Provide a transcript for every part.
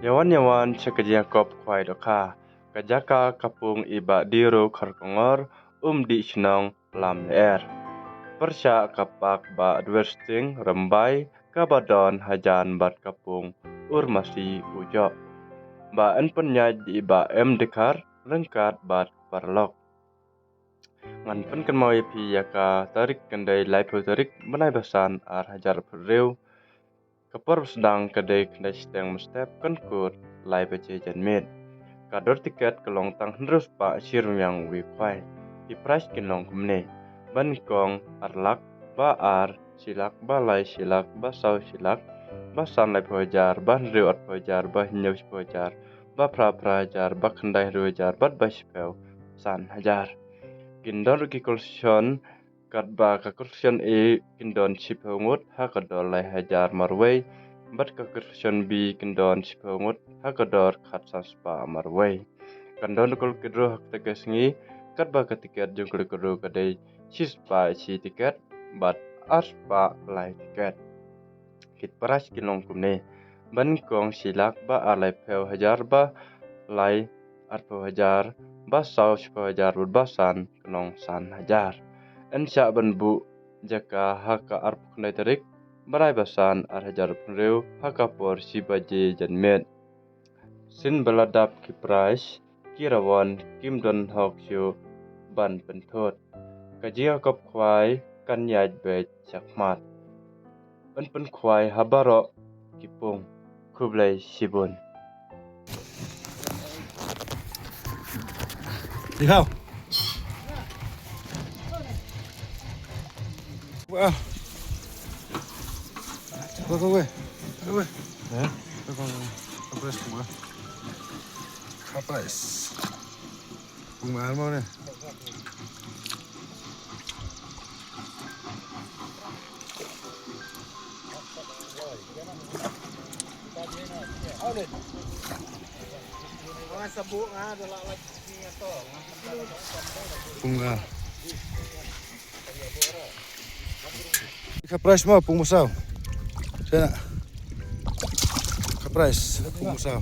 Yawan-yawan cekejia kop kwai doka. Kajaka kapung iba diru karkongor di senong lam leer. Persya kapak ba dwersting rembai kabadon hajan bat kapung masih ujok. Ba en penyaj iba dekar rengkat bat parlok. Ngan pen kenmoi pi yaka tarik kendai laipu tarik menai basan ar hajar perriu. Kepor sedang kedai kendai seteng mestep kenkut lai bece janmit. Kador tiket kelong tang hendrus pa sirum yang wikwai. Di price kinong kumne. Ban kong arlak ba ar silak ba lai silak ba sau silak ba san lai pojar ba hendriu at pojar ba hinyau pojar ba pra hajar ba kendai hajar bat ba sipeu san hajar. Kindon ruki kulsion kat ba kakursion kindon sipeungut ha kador lai hajar marwei bat kakursion bi kindon sipeungut ha kador kat saspa marwei. Kandon kul kidro hak tegesngi kat ba ketiket jungkul kidro kadai sispa si tiket bat aspa lai tiket. Kit paras kinong kumne ban kong silak ba alai peu hajar ba lai arpo hajar ba sau sipa hajar basan kenong san hajar. Ensya ban bu jaka haka arpo kendai tarik barai basan ar hajar penriu haka por si baje janmet. Sin beladap ki price kirawan kimdon hok siu ban pentot. Kajia kop kwai kan yaj bej sakmat. Pen kwai habaro kipung kublai sibun. Đi không? Wow. Go away. Go away. Eh? Kapres bunga. Kapres. Bunga mau nih. Bunga. Kapres mau pungmusau. Sana. Kapres pungmusau.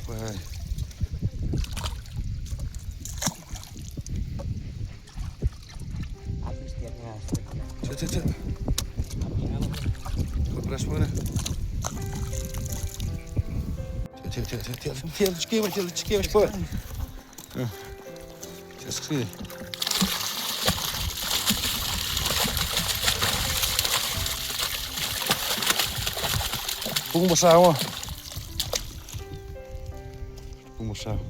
Wah. Cek. Kapres mana? Cek. Cikir cepat. Cek. Pungmusau. Pungmusau.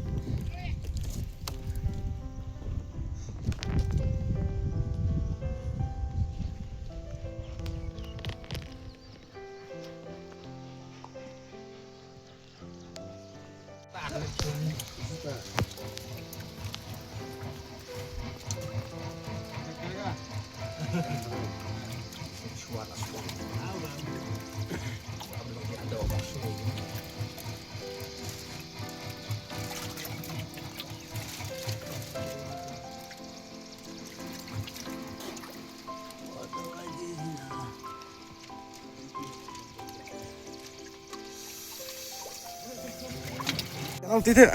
Jangan titik.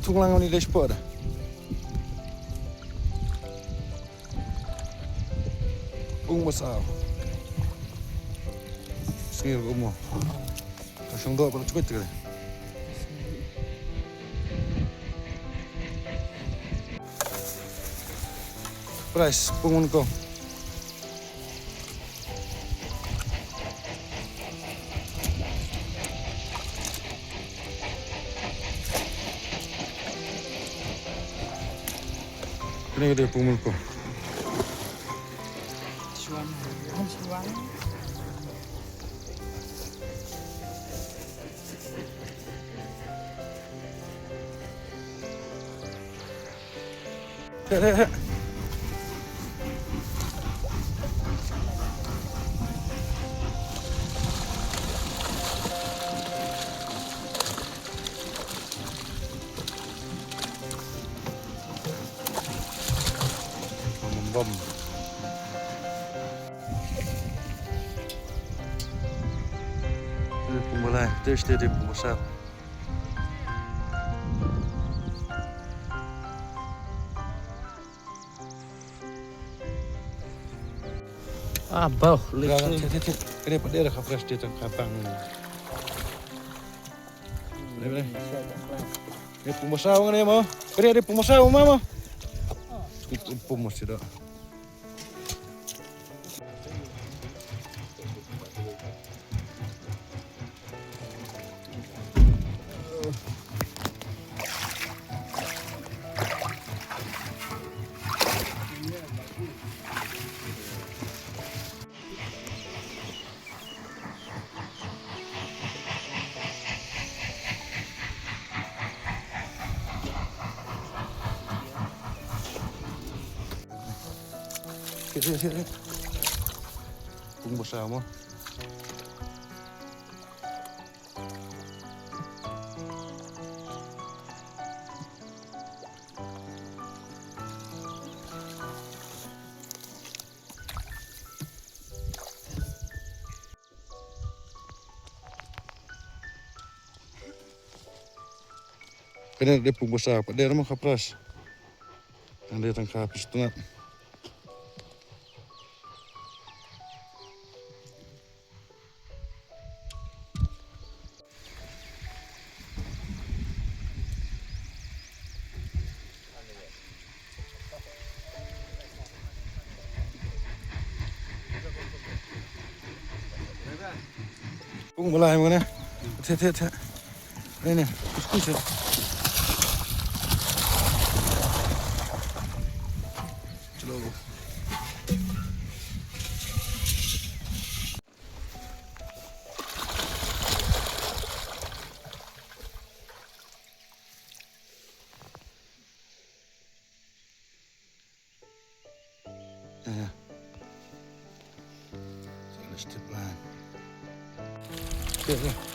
Tung lang ni dashboard. Masao. Sige mo. Kasang do para chukit ka. Price pungun ko. Ini dia pungun ko. bom. Ini pemulai, terus dia pemusat. Bau, Ini pada dia dah fresh dia tengkapang. Boleh. Ini pemusat kan ni mau? Kena ada pemusat mau? Itu pemusat dah. Sini. Pemusat mau? Kena dia pemusat, pada dia mau kapras. Yang dia tangkap setengah. Pung balai mana? Thet. Ini. Kus. Chalo. Ya. Let's step line. Okay.